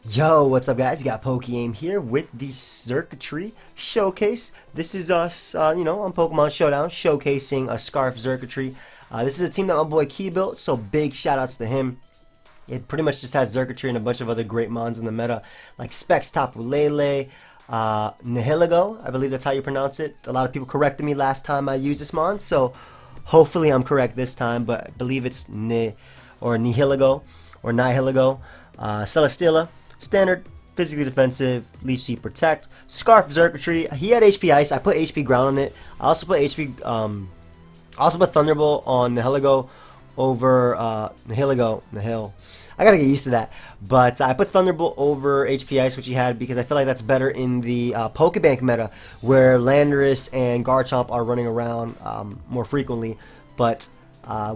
Yo, what's up guys? You got pokeaim here with the Xurkitree showcase. This is us, on Pokemon Showdown, showcasing a Scarf Xurkitree. This is a team that my boy Key built, so big shout outs to him. It pretty much just has Xurkitree and a bunch of other great mons in the meta, like Specs, Tapu Lele, Nihilego, I believe that's how you pronounce it. A lot of people corrected me last time I used this mon, so hopefully I'm correct this time, but I believe it's Nihilego, or Nihilego. Celesteela. Standard, physically defensive, Leech Seed Protect. Scarf Xurkitree. He had HP Ice. I put HP Ground on it. I also put I also put Thunderbolt on Nihilego over Nihil. I gotta get used to that. But I put Thunderbolt over HP Ice, which he had, because I feel like that's better in the Pokebank meta, where Landorus and Garchomp are running around more frequently. But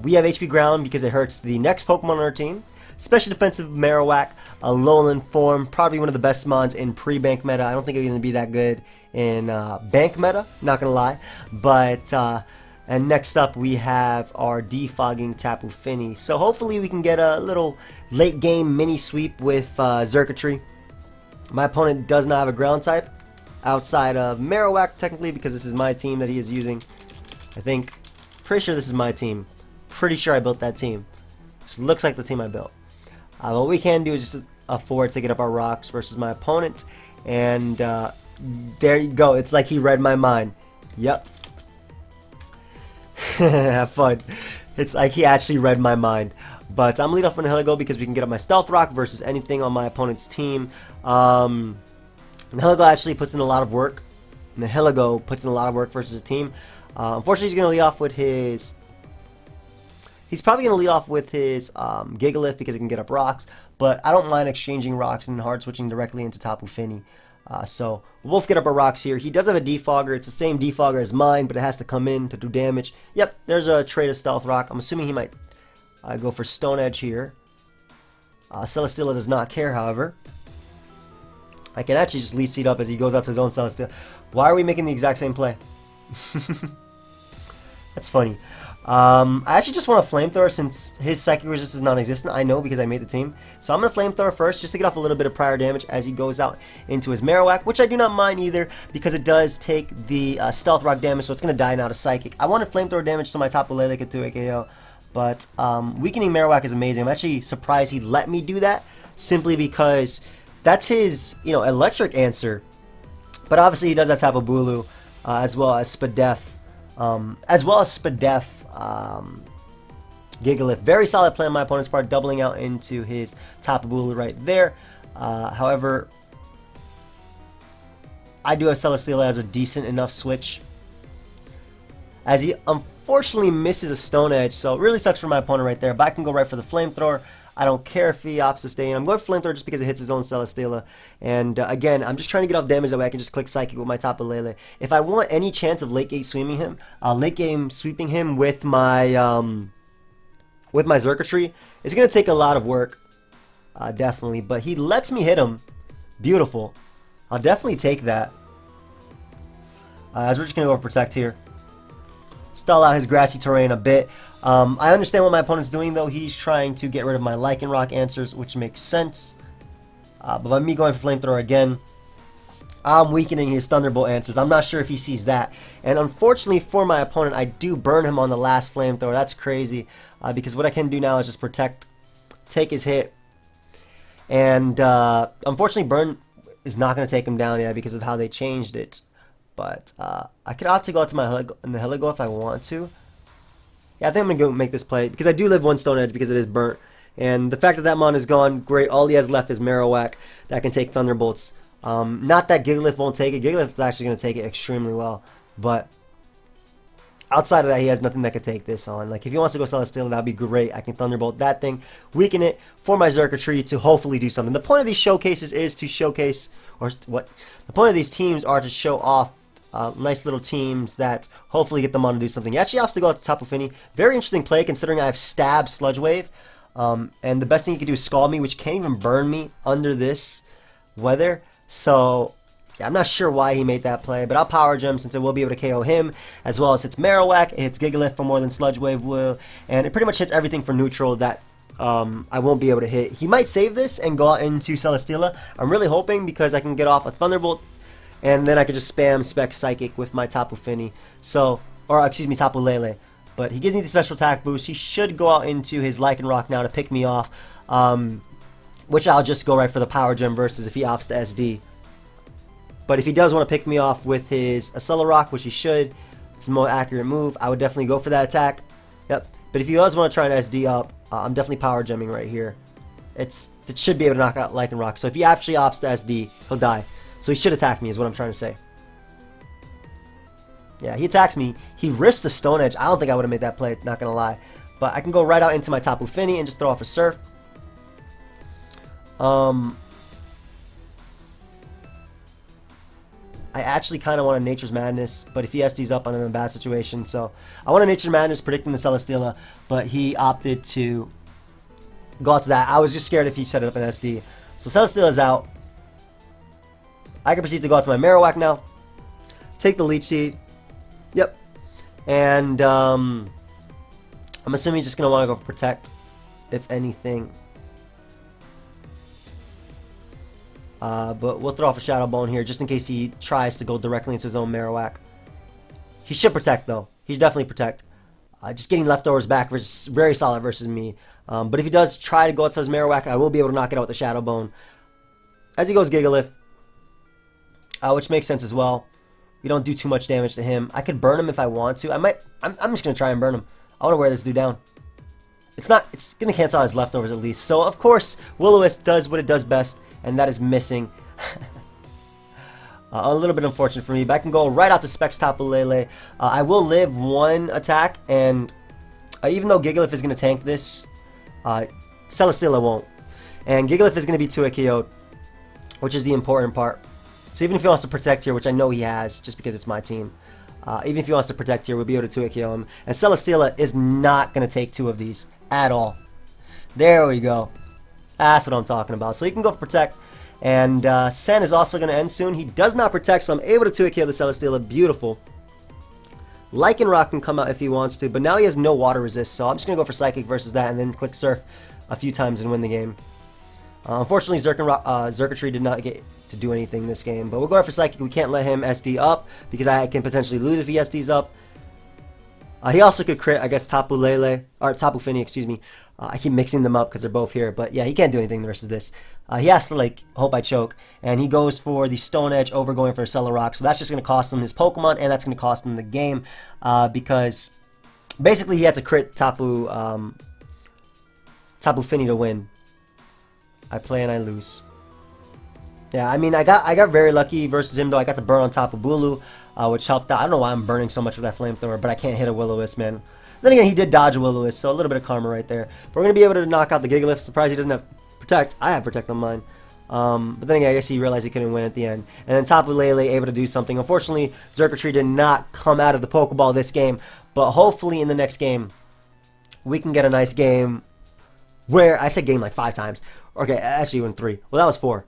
we have HP Ground because it hurts the next Pokemon on our team. Special Defensive Marowak, a Lowland form, probably one of the best mons in pre-bank meta. I don't think it's going to be that good in bank meta, not going to lie. But, and next up we have our Defogging Tapu Fini. So hopefully we can get a little late game mini sweep with Xurkitree. My opponent does not have a ground type outside of Marowak, technically, because this is my team that he is using. Pretty sure this is my team. Pretty sure I built that team. This looks like the team I built. What we can do is just afford to get up our rocks versus my opponent, and there you go. It's like he read my mind. Yep. Have fun. It's like he actually read my mind. But I'm lead off on Nihilego because we can get up my Stealth Rock versus anything on my opponent's team. Nihilego actually puts in a lot of work. Nihilego puts in a lot of work versus his team. Unfortunately, he's going to lead off with his... He's probably going to lead off with his Gigalith because he can get up rocks, but I don't mind exchanging rocks and hard switching directly into Tapu Fini. So we'll both get up our rocks here. He does have a Defogger. It's the same Defogger as mine, but it has to come in to do damage. Yep, there's a trade of Stealth Rock. I'm assuming he might go for Stone Edge here. Celesteela does not care, however. I can actually just Leech Seed up as he goes out to his own Celesteela. Why are we making the exact same play? That's funny. I actually just want a Flamethrower since his Psychic Resist is non-existent. I know because I made the team. So I'm going to Flamethrower first just to get off a little bit of prior damage as he goes out into his Marowak, which I do not mind either because it does take the Stealth Rock damage, so it's going to die now to Psychic. I wanted Flamethrower damage so my Tapu Lele could do a KO, but weakening Marowak is amazing. I'm actually surprised he let me do that simply because that's his, electric answer. But obviously he does have Tapu Bulu as well as Spadef. Gigalith. Very solid play on my opponent's part, doubling out into his Tapu Bulu right there. However, I do have Celesteela as a decent enough switch, as he unfortunately misses a Stone Edge, so it really sucks for my opponent right there. But I can go right for the Flamethrower. I don't care if he opts to stay in. I'm going for Flamethrower just because it hits his own Celesteela. And again, I'm just trying to get off damage that way I can just click Psychic with my Tapu Lele. If I want any chance of late game sweeping him, with my Xurkitree, it's going to take a lot of work, definitely. But he lets me hit him. Beautiful. I'll definitely take that. As we're just going to go for Protect here. Stall out his grassy terrain a bit. I understand what my opponent's doing, though. He's trying to get rid of my Lycanroc answers, which makes sense. But by me going for Flamethrower again, I'm weakening his Thunderbolt answers. I'm not sure if he sees that. And unfortunately for my opponent, I do burn him on the last Flamethrower. That's crazy. Because what I can do now is just Protect, take his hit. And unfortunately, Burn is not going to take him down yet because of how they changed it. But I could opt to go out to my Nihilego if I want to. Yeah, I think I'm going to go make this play because I do live one Stone Edge because it is burnt. And the fact that that mon is gone, great. All he has left is Marowak that can take Thunderbolts. Not that Gigalith won't take it. Gigalith is actually going to take it extremely well. But outside of that, he has nothing that could take this on. Like, if he wants to go Celesteela, that would be great. I can Thunderbolt that thing, weaken it for my Xurkitree to hopefully do something. The point of these showcases is to showcase, or what? The point of these teams are to show off nice little teams that hopefully get them on to do something. He actually opts to go out to Tapu Fini. Very interesting play considering I have Stab, Sludge Wave. And the best thing he can do is Scald me, which can't even burn me under this weather. So Yeah, I'm not sure why he made that play, but I'll Power Gem since it will be able to KO him, as well as hits Marowak, it hits Gigalith for more than Sludge Wave will, and it pretty much hits everything for neutral that I won't be able to hit. He might save this and go out into Celesteela. I'm really hoping because I can get off a Thunderbolt and then I could just spam Spec Psychic with my Tapu Fini. So, or excuse me, Tapu Lele. But he gives me the special attack boost. He should go out into his Lycanroc now to pick me off. Which I'll just go right for the Power Gem versus if he opts to SD. But if he does want to pick me off with his Accelerock, which he should, it's a more accurate move, I would definitely go for that attack. Yep. But if he does want to try and SD up, I'm definitely Power Gemming right here. It should be able to knock out Lycanroc. So if he actually opts to SD, he'll die. So he should attack me is what I'm trying to say. Yeah, he attacks me. He risks the Stone Edge. I don't think I would have made that play, not going to lie. But I can go right out into my Tapu Fini and just throw off a Surf. I actually kind of want a Nature's Madness, but if he SDs up, I'm in a bad situation. So I want a Nature's Madness predicting the Celesteela, but he opted to go out to that. I was just scared if he set it up in SD. So Celesteela's out. I can proceed to go out to my Marowak now. Take the Leech Seed. Yep. And I'm assuming he's just going to want to go for Protect, if anything. But we'll throw off a Shadow Bone here just in case he tries to go directly into his own Marowak. He should Protect though. He should definitely Protect. Just getting leftovers back versus very solid versus me. But if he does try to go out to his Marowak, I will be able to knock it out with the Shadow Bone. As he goes Gigalith, which makes sense as well. We don't do too much damage to him. I could burn him if I want to. I'm just gonna try and burn him. I want to wear this dude down. It's gonna cancel out his leftovers at least. So of course, Will-O-Wisp does what it does best, and that is missing. A little bit unfortunate for me, but I can go right out to Specs Tapu Lele. I will live one attack, and even though Gigalith is gonna tank this, Celesteela won't. And Gigalith is gonna be 2-hit KO'd, which is the important part. So even if he wants to Protect here, which I know he has, just because it's my team, even if he wants to Protect here, we'll be able to 2-hit KO him. And Celesteela is not going to take 2 of these at all. There we go. That's what I'm talking about. So he can go for Protect. And Sen is also going to end soon. He does not Protect, so I'm able to 2-hit KO the Celesteela. Beautiful. Lycanroc can come out if he wants to, but now he has no Water Resist, so I'm just going to go for Psychic versus that and then click Surf a few times and win the game. Unfortunately, Xurkitree did not get to do anything this game, but we'll go for Psychic. We can't let him SD up because I can potentially lose if he SDs up. He also could crit, I guess, Tapu Lele, or Tapu Fini, excuse me. I keep mixing them up because they're both here, but yeah, he can't do anything versus this. He has to, like, hope I choke, and he goes for the Stone Edge over going for a Accelerock, so that's just going to cost him his Pokemon, and that's going to cost him the game, because basically he had to crit Tapu Fini to win. I play and I lose. Yeah, I mean, I got very lucky versus him, though. I got the burn on top of Bulu, which helped out. I don't know why I'm burning so much with that Flamethrower, but I can't hit a Will-O-Wisp, man. Then again, he did dodge a Will-O-Wisp, so a little bit of karma right there. But we're going to be able to knock out the Gigalith. Surprised he doesn't have Protect. I have Protect on mine. But then again, I guess he realized he couldn't win at the end. And then Tapu Lele able to do something. Unfortunately, Xurkitree did not come out of the Pokeball this game. But hopefully in the next game, we can get a nice game where... I said game like 5 times. Okay, actually went 3. Well, that was 4.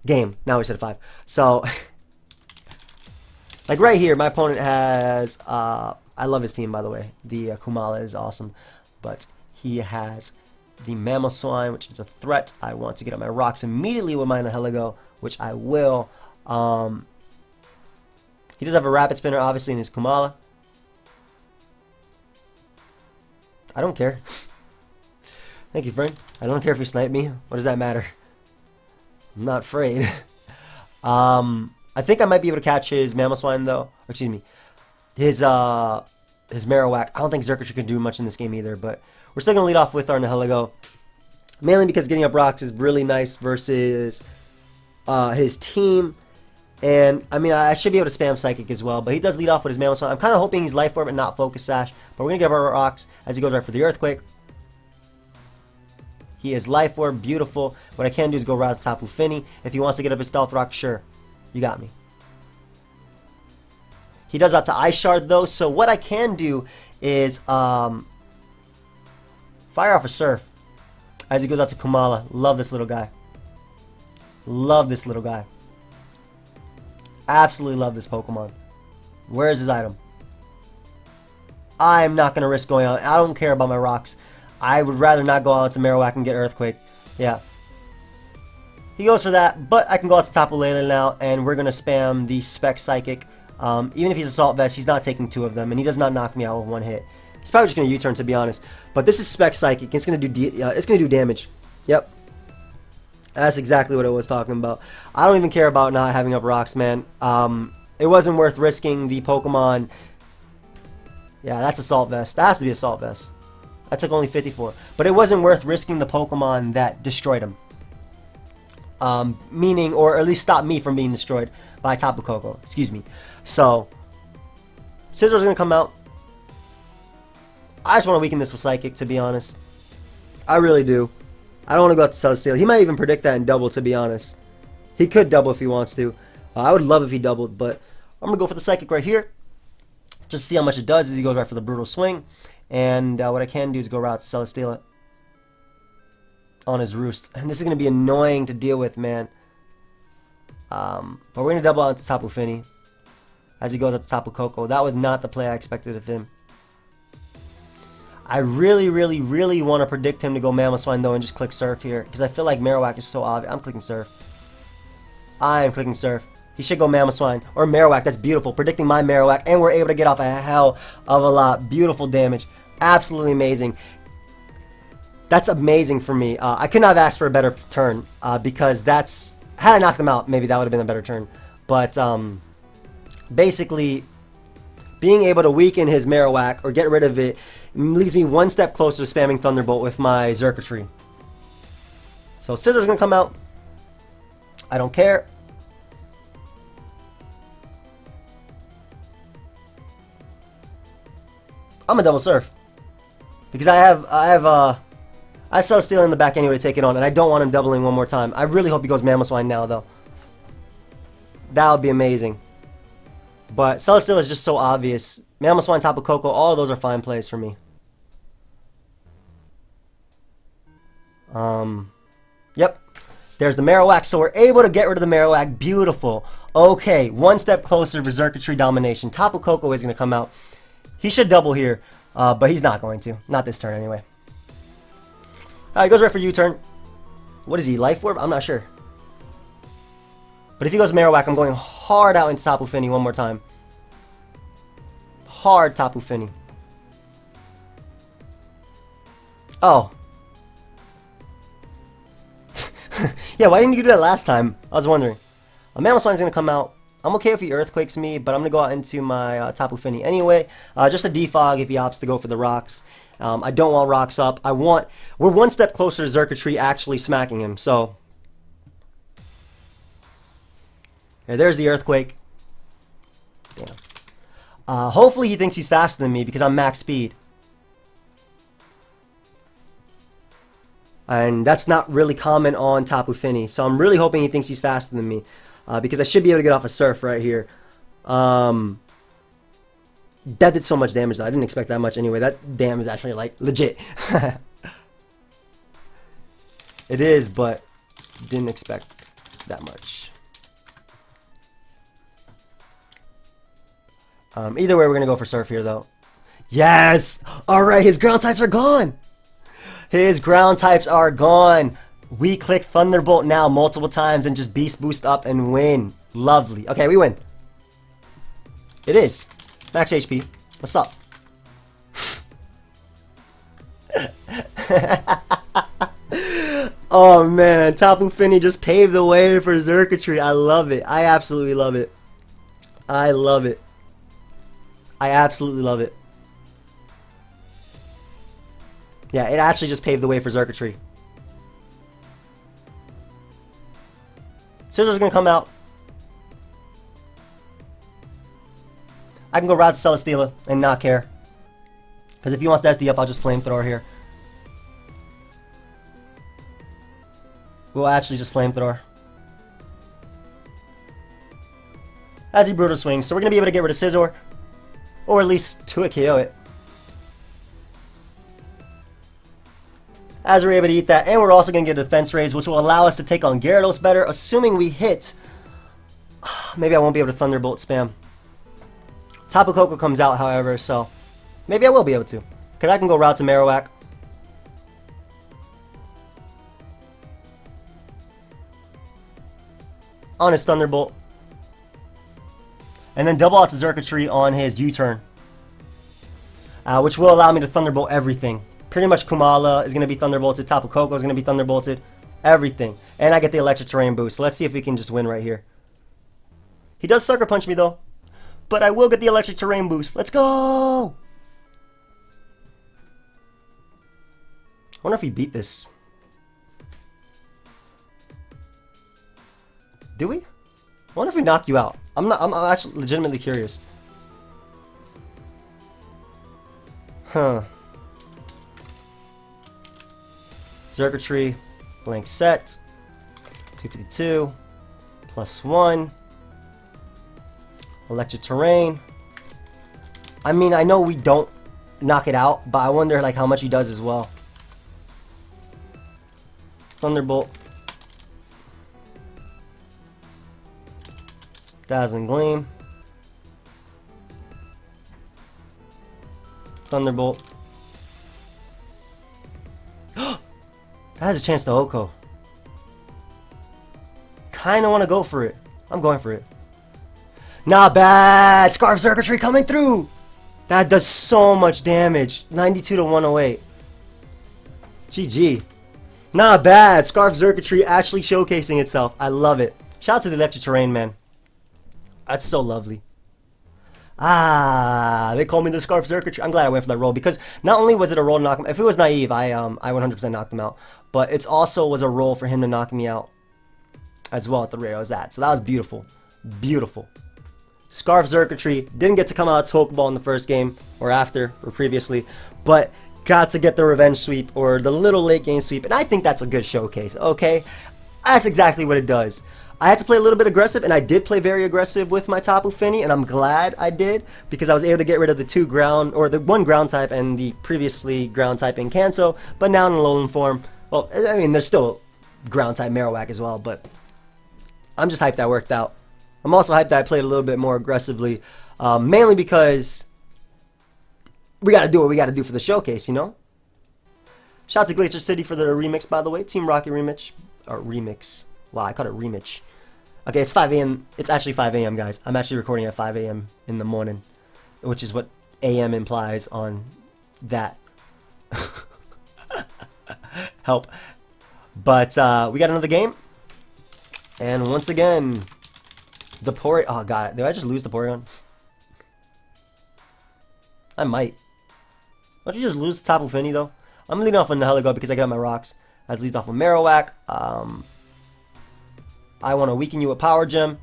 Game. Now we said 5. So, like right here, my opponent has... I love his team, by the way. The Kumala is awesome. But he has the Mamoswine, which is a threat. I want to get up my rocks immediately with my Nihilego, which I will. He does have a Rapid Spinner, obviously, in his Kumala. I don't care. Thank you, friend. I don't care if you snipe me. What does that matter? I'm not afraid. I think I might be able to catch his Mamoswine, though. Or, excuse me. His Marowak. I don't think Xurkitree can do much in this game either, but we're still going to lead off with our Nihilego. Mainly because getting up rocks is really nice versus his team. And, I mean, I should be able to spam Psychic as well, but he does lead off with his Mamoswine. I'm kind of hoping he's Life Orb and not Focus Sash, but we're going to give our rocks as he goes right for the Earthquake. He is Life Orb, beautiful. What I can do is go right to Tapu Fini. If he wants to get up his Stealth Rock, sure. You got me. He does out to Ice Shard, though, so what I can do is fire off a Surf as he goes out to Kumala. Love this little guy. Love this little guy. Absolutely love this Pokemon. Where is his item? I'm not going to risk going out. I don't care about my rocks. I would rather not go out to Marowak and get Earthquake. Yeah. He goes for that, but I can go out to Tapu Lele now, and we're going to spam the Spec Psychic. Even if he's Assault Vest, he's not taking 2 of them, and he does not knock me out with 1 hit. He's probably just going to U-turn, to be honest. But this is Spec Psychic. It's going to do damage. Yep. That's exactly what I was talking about. I don't even care about not having up rocks, man. It wasn't worth risking the Pokemon. Yeah, that's Assault Vest. That has to be Assault Vest. That took only 54. But it wasn't worth risking the Pokemon that destroyed him. Meaning, or at least stop me from being destroyed by Tapu Koko. Excuse me. So, Scissor's going to come out. I just want to weaken this with Psychic, to be honest. I really do. I don't want to go out to Celesteela. He might even predict that and double, to be honest. He could double if he wants to. I would love if he doubled, but I'm going to go for the Psychic right here. Just to see how much it does as he goes right for the Brutal Swing. And what I can do is go right to Celesteela on his Roost. And this is going to be annoying to deal with, man. But we're going to double out to Tapu Fini as he goes out to Tapu Koko. That was not the play I expected of him. I really, really, really want to predict him to go Mamoswine, though, and just click Surf here. Because I feel like Marowak is so obvious. I'm clicking Surf. I am clicking Surf. He should go Mamoswine. Or Marowak. That's beautiful. Predicting my Marowak. And we're able to get off a hell of a lot. Beautiful damage. Absolutely amazing. That's amazing for me. I could not have asked for a better turn. Because that's... Had I knocked them out, maybe that would have been a better turn. But, basically, being able to weaken his Marowak or get rid of it leaves me one step closer to spamming Thunderbolt with my Xurkitree. So Scissor's going to come out. I don't care. I'm going to double Surf. Because I have Celesteela in the back anyway to take it on, and I don't want him doubling one more time. I really hope he goes Mamoswine now, though. That would be amazing. But Celesteela is just so obvious. Mamoswine, Tapu Koko, all of those are fine plays for me. Yep. There's the Marowak, so we're able to get rid of the Marowak. Beautiful. Okay, one step closer for Xurkitree domination. Tapu Koko is going to come out. He should double here, but he's not going to. Not this turn, anyway. Alright, goes right for U-turn. What is he, Life Orb? I'm not sure. But if he goes Marowak, I'm going hard out into Tapu Fini one more time. Hard Tapu Fini. Oh. Yeah, why didn't you do that last time? I was wondering. Mamoswine's going to come out. I'm okay if he Earthquakes me, but I'm going to go out into my Tapu Fini anyway. Just a defog if he opts to go for the rocks. I don't want rocks up. We're one step closer to Xurkitree actually smacking him, so... Here, there's the Earthquake. Yeah. Hopefully he thinks he's faster than me because I'm max speed. And that's not really common on Tapu Fini. So I'm really hoping he thinks he's faster than me. Because I should be able to get off a Surf right here. That did so much damage though. I didn't expect that much anyway. That damn is actually like legit. It is, but didn't expect that much. Either way, we're going to go for Surf here, though. Yes! Alright, his ground types are gone! His ground types are gone! We click Thunderbolt now multiple times and just Beast Boost up and win. Lovely. Okay, we win. It is. Max HP. What's up? Oh, man. Tapu Fini just paved the way for Xurkitree. I love it. I absolutely love it. I love it. I absolutely love it. Yeah, it actually just paved the way for Xurkitree. Scissor's gonna come out. I can go right to Celesteela and not care. Because if he wants to SD up, I'll just Flamethrower here. We'll actually just Flamethrower. As he Brutal Swings, so we're gonna be able to get rid of Scizor. Or at least 2-hit KO it. As we're able to eat that, and we're also going to get a defense raise, which will allow us to take on Gyarados better, assuming we hit. Maybe I won't be able to Thunderbolt spam. Tapu Koko comes out, however, so maybe I will be able to. Because I can go route to Marowak. on his Thunderbolt. And then double out to Xurkitree on his U-turn. Which will allow me to Thunderbolt everything. Pretty much Kumala is going to be Thunderbolted. Tapu Koko is going to be Thunderbolted. Everything. And I get the Electric Terrain boost. So let's see if we can just win right here. He does Sucker Punch me though. But I will get the Electric Terrain boost. Let's go! I wonder if we beat this. Do we? I wonder if we knock you out. I'm actually legitimately curious. Huh. Xurkitree, blank set. 252. +1. Electric Terrain. I mean, I know we don't knock it out, but I wonder like how much he does as well. Thunderbolt. Dazzling Gleam. Thunderbolt. That has a chance to Oko. Kinda wanna go for it. I'm going for it. Not bad! Scarf Xurkitree coming through! That does so much damage. 92 to 108. GG. Not bad. Scarf Xurkitree actually showcasing itself. I love it. Shout out to the Electric Terrain, man. That's so lovely. They call me the Scarf Xurkitree. I'm glad I went for that roll because not only was it a roll to knock him. If it was naive, I 100% knocked him out. But it also was a roll for him to knock me out as well at the rate I was at. So that was beautiful. Beautiful. Scarf Xurkitree didn't get to come out as Pokeball in the first game or after or previously, but got to get the revenge sweep or the little late game sweep, and I think that's a good showcase. Okay, that's exactly what it does. I had to play a little bit aggressive, and I did play very aggressive with my Tapu Fini, and I'm glad I did because I was able to get rid of the the one ground type and the previously ground type in Kanto, but now in Alolan form. Well, I mean, there's still ground type Marowak as well, but I'm just hyped that worked out. I'm also hyped that I played a little bit more aggressively, mainly because we got to do what we got to do for the showcase, you know? Shout out to Glacier City for the remix, by the way. Team Rocket remix. Or remix. Wow, I called it remix. Okay, it's 5 a.m. It's actually 5 a.m., guys. I'm actually recording at 5 a.m. in the morning, which is what a.m. implies on that. Help. But we got another game. And once again, the Porygon. Oh, God. Did I just lose the Porygon? I might. Why don't you just lose the Tapu Fini, though? I'm leading off on the Heligo because I got my rocks. That leads off on Marowak. I want to weaken you with Power Gem.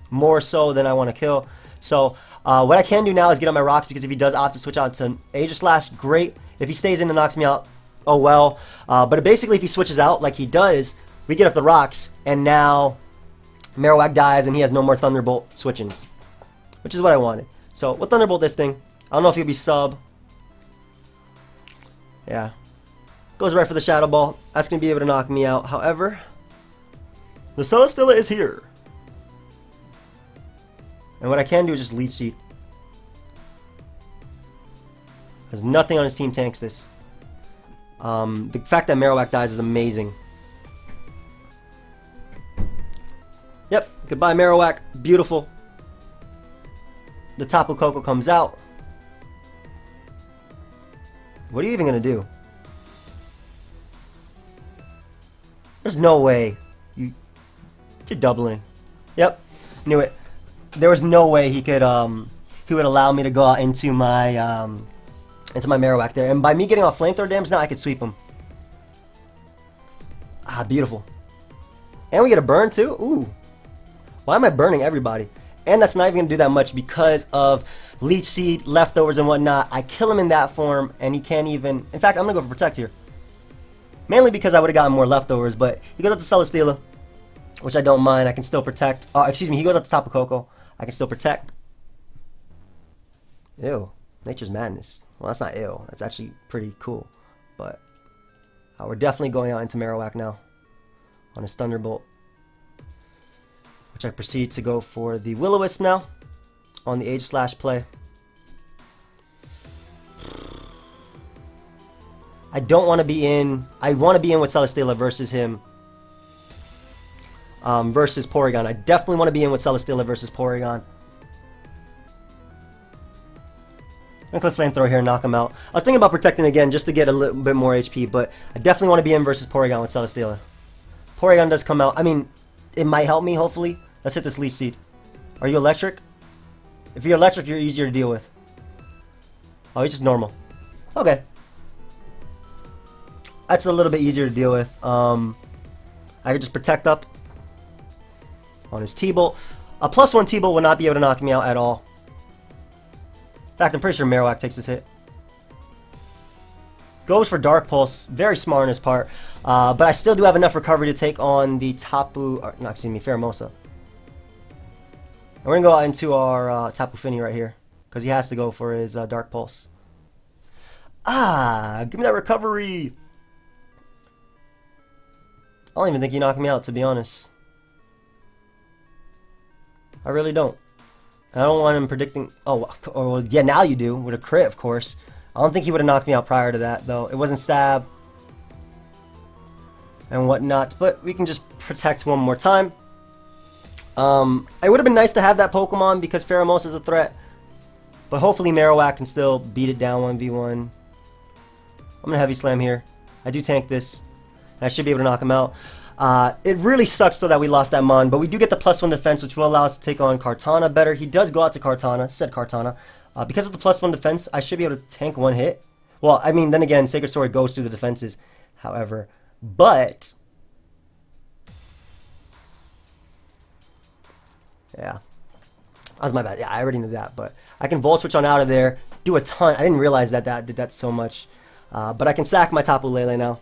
More so than I want to kill. So, what I can do now is get on my rocks because if he does opt to switch out to Aegislash, great. If he stays in and knocks me out, oh well. But basically, if he switches out like he does, we get up the rocks, and now Marowak dies and he has no more Thunderbolt switch-ins, which is what I wanted. So we'll Thunderbolt this thing. I don't know if he'll be sub. Yeah. Goes right for the Shadow Ball. That's going to be able to knock me out. However, the Celesteela is here. And what I can do is just Leech Seed. Has nothing on his team tanks this. The fact that Marowak dies is amazing. Yep, goodbye Marowak. Beautiful. The Tapu Koko comes out. What are you even going to do? There's no way. You're doubling. Yep, knew it. There was no way he could he would allow me to go out into my Marowak there. And by me getting off flamethrower damage now I could sweep him. Ah, beautiful. And we get a burn too? Ooh. Why am I burning everybody? And that's not even going to do that much because of Leech Seed, leftovers, and whatnot. I kill him in that form, and he can't even... In fact, I'm going to go for Protect here. Mainly because I would have gotten more leftovers, but he goes up to Celesteela, which I don't mind. I can still Protect. Oh, excuse me, he goes up to Tapu Koko. I can still Protect. Ew. Nature's Madness. Well, that's not ew. That's actually pretty cool. But we're definitely going out into Marowak now on his Thunderbolt, which I proceed to go for the Will-O-Wisp now on the Aegislash play. I don't want to be in... I want to be in with Celesteela versus him. versus Porygon. I definitely want to be in with Celesteela versus Porygon. I'm going to click Flamethrower here and knock him out. I was thinking about protecting again just to get a little bit more HP, but I definitely want to be in versus Porygon with Celesteela. Porygon does come out. I mean, it might help me, hopefully. Let's hit this Leech Seed. Are you electric? If you're electric, you're easier to deal with. Oh, he's just normal. Okay. That's a little bit easier to deal with. I could just protect up on his T-Bolt. A +1 T-Bolt will not be able to knock me out at all. In fact, I'm pretty sure Marowak takes this hit. Goes for Dark Pulse. Very smart on his part. But I still do have enough recovery to take on the Tapu... Or, no, excuse me, Pheromosa. And we're going to go out into our Tapu Fini right here. Because he has to go for his Dark Pulse. Ah! Give me that recovery! I don't even think he knocked me out, to be honest. I really don't. I don't want him predicting... Oh, well, yeah, now you do. With a crit, of course. I don't think he would have knocked me out prior to that, though. It wasn't stab. And whatnot. But we can just protect one more time. It would have been nice to have that Pokemon because Pheromosa is a threat. But hopefully Marowak can still beat it down 1v1. I'm going to Heavy Slam here. I do tank this. And I should be able to knock him out. It really sucks though that we lost that Mon, but we do get the +1 defense, which will allow us to take on Kartana better. He does go out to Kartana, said Kartana. Because of the +1 defense, I should be able to tank one hit. Well, I mean, then again, Sacred Sword goes through the defenses, however. But... yeah. That was my bad. Yeah, I already knew that, but I can Volt Switch on out of there, do a ton. I didn't realize that that did that so much. But I can sack my Tapu Lele now.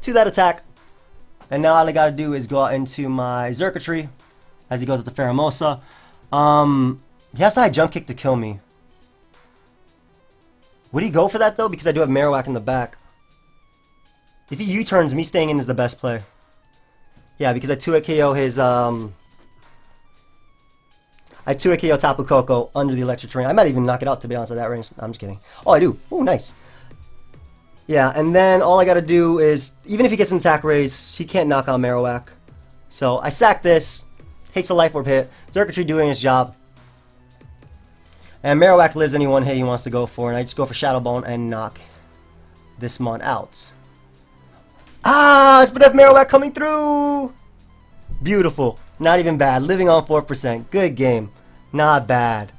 To that attack. And now all I gotta do is go out into my Xurkitree as he goes with the Pheromosa. He has to high jump kick to kill me. Would he go for that though? Because I do have Marowak in the back. If he U-turns, me staying in is the best play. Yeah, because I 2-hit KO his I 2-hit KO Tapu Koko under the electric terrain. I might even knock it out to be honest at that range. No, I'm just kidding. Oh, I do. Ooh, nice. Yeah, and then all I gotta do is, even if he gets an attack raise, he can't knock out Marowak. So I sack this, takes a Life Orb hit, Xurkitree doing his job. And Marowak lives any one hit he wants to go for, and I just go for Shadow Bone and knock this Mon out. Ah, it's been Marowak coming through! Beautiful. Not even bad. Living on 4%. Good game. Not bad.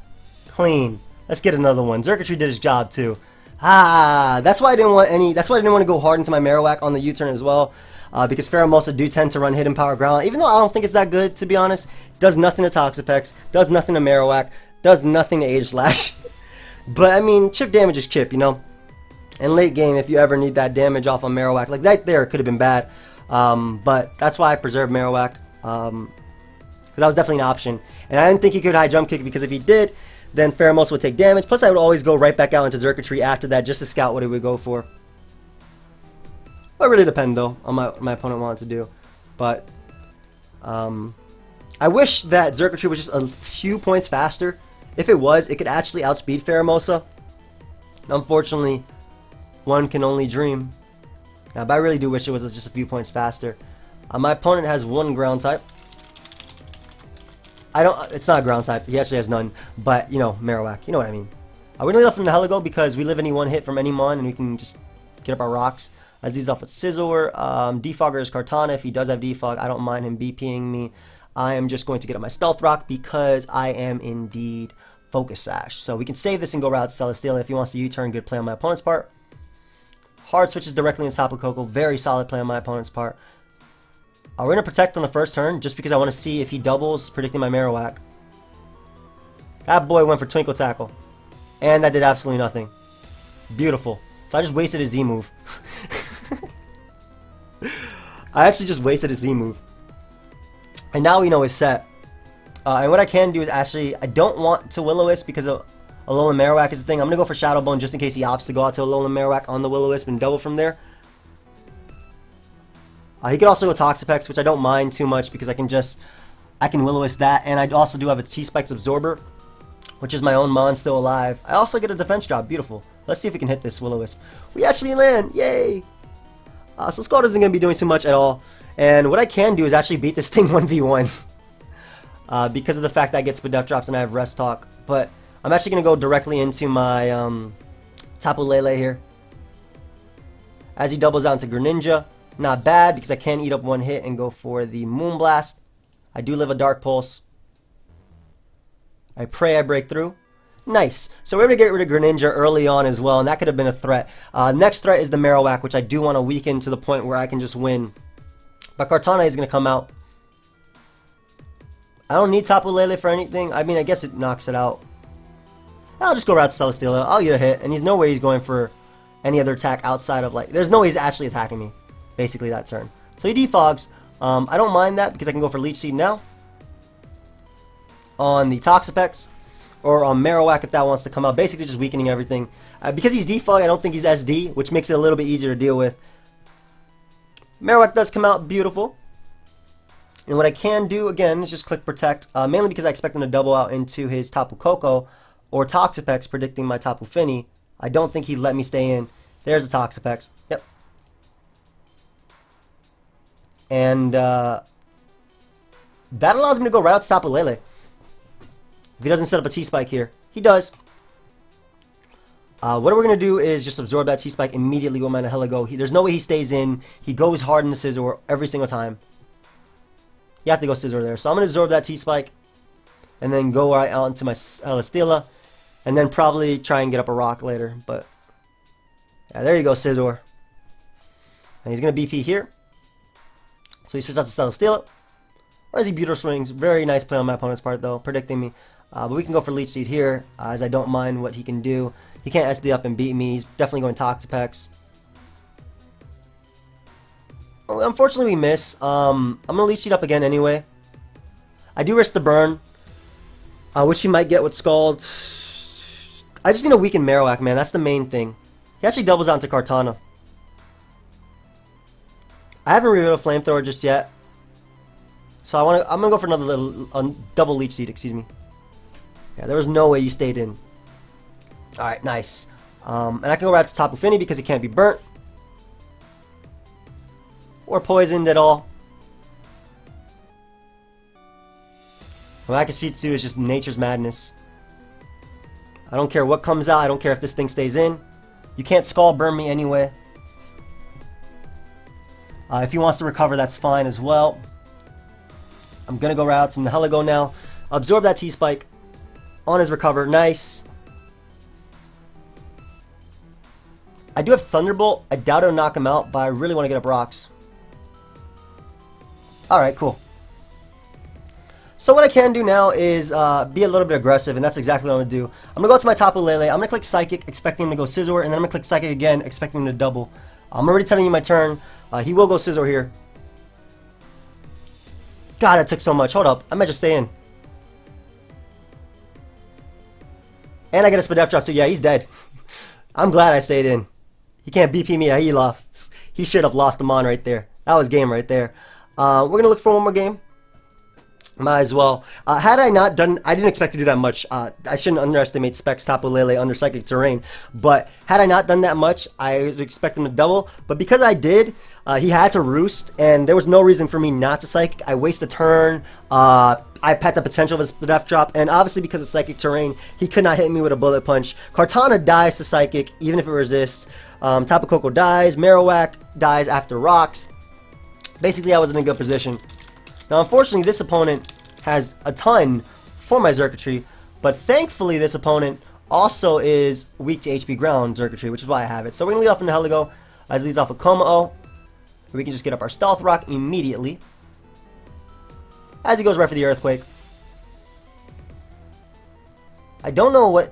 Clean. Let's get another one. Xurkitree did his job too. Ah, that's why I didn't want any. That's why I didn't want to go hard into my Marowak on the U-turn as well, because Pheromosa do tend to run Hidden Power Ground. Even though I don't think it's that good, to be honest, does nothing to Toxapex, does nothing to Marowak, does nothing to Aegislash. But I mean, chip damage is chip, you know. And late game, if you ever need that damage off on Marowak, like that there could have been bad. But that's why I preserved Marowak, because that was definitely an option. And I didn't think he could high jump kick because if he did, then Pheromosa would take damage. Plus, I would always go right back out into Xurkitree after that just to scout what he would go for. It really depends, though, on my opponent wanted to do. But I wish that Xurkitree was just a few points faster. If it was, it could actually outspeed Pheromosa. Unfortunately, one can only dream. Now, but I really do wish it was just a few points faster. My opponent has one ground type. It's not a ground type. He actually has none. But, you know, Marowak. You know what I mean. We're going to lead off from the Heligo because we live any one hit from any Mon and we can just get up our rocks. As he's off with Scizor. Defogger is Kartana. If he does have Defog, I don't mind him BPing me. I am just going to get up my Stealth Rock because I am indeed Focus Sash. So we can save this and go route to Celesteela if he wants to U-turn. Good play on my opponent's part. Hard switches directly into Tapu Koko. Very solid play on my opponent's part. We're going to protect on the first turn just because I want to see if he doubles, predicting my Marowak. That boy went for Twinkle Tackle. And that did absolutely nothing. Beautiful. So I just wasted a Z move. I actually just wasted a Z move. And now we know his set. And what I can do is actually, I don't want to Will-O-Wisp because of Alolan Marowak is the thing. I'm going to go for Shadow Bone just in case he opts to go out to Alolan Marowak on the Will-O-Wisp and double from there. He could also go Toxapex, which I don't mind too much because I can Will-O-Wisp that, and I also do have a T-Spikes Absorber, which is my own Mon still alive. I also get a defense drop, beautiful. Let's see if we can hit this Will-O-Wisp. We actually land, yay! So Skull isn't going to be doing too much at all. And what I can do is actually beat this thing 1v1. Because of the fact that I get Spadef drops and I have Rest Talk. But I'm actually going to go directly into my Tapu Lele here. As he doubles out into Greninja. Not bad because I can eat up one hit and go for the Moonblast. I do live a Dark Pulse. I pray I break through. Nice. So we're able to get rid of Greninja early on as well, and that could have been a threat. Next threat is the Marowak, which I do want to weaken to the point where I can just win. But Kartana is going to come out. I don't need Tapu Lele for anything. I mean, I guess it knocks it out. I'll just go right to Celesteela. I'll get a hit, and there's no way he's going for any other attack outside of, like, there's no way he's actually attacking me, basically, that turn. So he defogs. I don't mind that because I can go for Leech Seed now on the Toxapex, or on Marowak if that wants to come out, basically just weakening everything. Because he's defog, I don't think he's SD, which makes it a little bit easier to deal with. Marowak does come out, beautiful. And what I can do, again, is just click Protect, mainly because I expect him to double out into his Tapu Koko or Toxapex, predicting my Tapu Fini. I don't think he'd let me stay in. There's a Toxapex. Yep. And that allows me to go right out to Tapu Lele. If he doesn't set up a T-Spike here. He does. What we're going to do is just absorb that T-Spike immediately with my Nihilego. There's no way he stays in. He goes hard in the Scizor every single time. You have to go Scizor there. So I'm going to absorb that T-Spike. And then go right out into my Celesteela. And then probably try and get up a rock later. But yeah, there you go, Scizor. And he's going to BP here. So he switches out to Celesteela. Or as he Beautiful Swings. Very nice play on my opponent's part though, predicting me. But we can go for Leech Seed here, as I don't mind what he can do. He can't SD up and beat me. He's definitely going Toxapex. Unfortunately, we miss. I'm going to Leech Seed up again anyway. I do risk the burn, which he might get with Scald. I just need to weaken Marowak, man. That's the main thing. He actually doubles out into Kartana. I haven't revealed a Flamethrower just yet. So I'm gonna go for another little double Leech Seed, excuse me. Yeah, there was no way you stayed in. Alright, nice. And I can go right to Tapu Fini because it can't be burnt. Or poisoned at all. Makasfitsu is just nature's madness. I don't care what comes out, I don't care if this thing stays in. You can't Skull burn me anyway. If he wants to recover, that's fine as well. I'm going to go right out to Nihilego now. Absorb that T-Spike on his recover. Nice. I do have Thunderbolt. I doubt it'll knock him out, but I really want to get up rocks. Alright, cool. So what I can do now is be a little bit aggressive, and that's exactly what I'm going to do. I'm going to go out to my Tapu Lele. I'm going to click Psychic, expecting him to go Scizor, and then I'm going to click Psychic again, expecting him to double. I'm already telling you my turn. He will go Scizor here. God, that took so much. Hold up. I might just stay in. And I get a Spadef drop too. Yeah, he's dead. I'm glad I stayed in. He can't BP me. He lost. He should have lost the Mon right there. That was game right there. We're going to look for one more game. Might as well. Had I not done, I didn't expect to do that much. I shouldn't underestimate Specs Tapu Lele under Psychic Terrain. But had I not done that much, I would expect him to double. But because I did, he had to Roost, and there was no reason for me not to Psychic. I wasted a turn. I pet the potential of his Spadef drop, and obviously because of Psychic Terrain, he could not hit me with a Bullet Punch. Kartana dies to Psychic, even if it resists. Tapu Koko dies. Marowak dies after rocks. Basically, I was in a good position. Now, unfortunately, this opponent has a ton for my Xurkitree, but thankfully, this opponent also is weak to HP Ground Xurkitree, which is why I have it. So we're going to lead off into Heligo, as leads off with Komao. We can just get up our Stealth Rock immediately, as he goes right for the Earthquake. I don't know what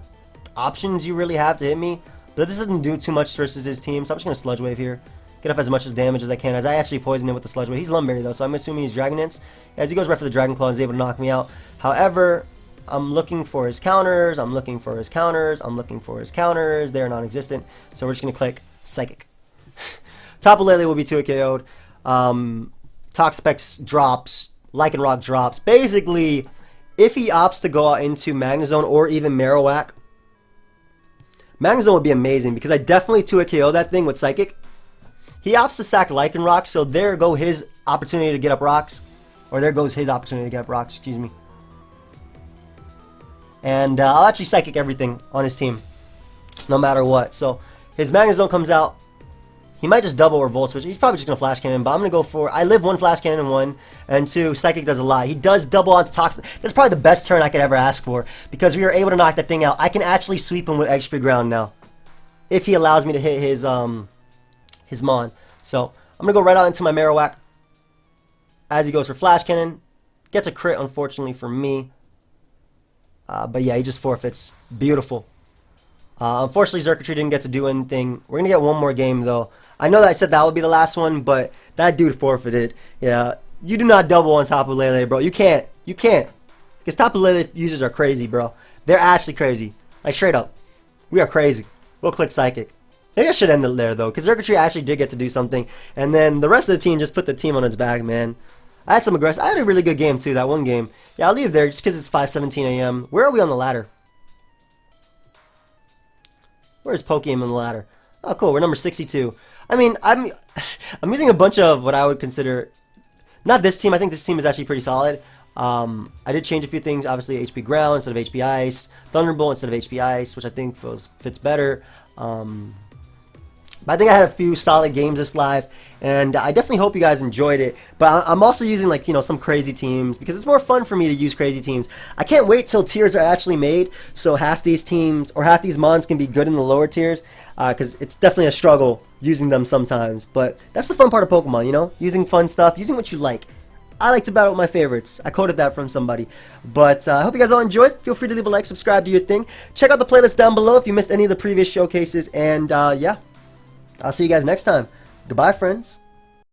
options you really have to hit me, but this doesn't do too much versus his team, so I'm just going to Sludge Wave here. Get off as much damage as I can, as I actually poisoned him with the Sludge Wave. He's Lumberry though, so I'm assuming he's Dragon Dance. As he goes right for the Dragon Claw, he's able to knock me out. However, I'm looking for his counters, I'm looking for his counters, I'm looking for his counters. They're non-existent, so we're just going to click Psychic. Tapu Lele will be 2 KO'd. Toxapex drops, Lycanroc drops. Basically, if he opts to go out into Magnezone or even Marowak, Magnezone would be amazing, because I definitely 2 KO that thing with Psychic. he opts to sack Lycanroc, so there go his opportunity to get up rocks. Or there goes his opportunity to get up rocks, excuse me. And I'll actually Psychic everything on his team, no matter what. So his Magnezone comes out. He might just double or Volt Switch. He's probably just going to Flash Cannon, but I'm going to go for... I live 1 Flash Cannon and 1, and 2, Psychic does a lot. He does double onto Toxic. That's probably the best turn I could ever ask for, because we were able to knock that thing out. I can actually sweep him with XP Ground now, if he allows me to hit his Mon. So I'm going to go right out into my Marowak as he goes for Flash Cannon. Gets a crit, unfortunately, for me. But yeah, he just forfeits. Beautiful. Unfortunately, Xurkitree didn't get to do anything. We're going to get one more game, though. I know that I said that would be the last one, but that dude forfeited. Yeah, you do not double on Tapu Lele, bro. You can't. You can't. Because Tapu Lele users are crazy, bro. They're actually crazy. Like, straight up. We are crazy. We'll click Psychic. Maybe I should end it there, though, because Xurkitree actually did get to do something. And then the rest of the team just put the team on its back, man. I had some aggressive. I had a really good game, too, that one game. Yeah, I'll leave there just because it's 5:17 a.m. Where are we on the ladder? Where's pokeaim on the ladder? Oh, cool. We're number 62. I mean, I'm using a bunch of what I would consider... Not this team. I think this team is actually pretty solid. I did change a few things. Obviously, HP Ground instead of HP Ice. Thunderbolt instead of HP Ice, which I think fits better. But I think I had a few solid games this live, and I definitely hope you guys enjoyed it. But I'm also using, like, you know, some crazy teams, because it's more fun for me to use crazy teams. I can't wait till tiers are actually made, so half these teams, or half these mons can be good in the lower tiers, because it's definitely a struggle using them sometimes. But that's the fun part of Pokemon, you know? Using fun stuff, using what you like. I like to battle with my favorites. I quoted that from somebody. But I hope you guys all enjoyed. Feel free to leave a like, subscribe, do your thing. Check out the playlist down below if you missed any of the previous showcases, and yeah. I'll see you guys next time. Goodbye, friends.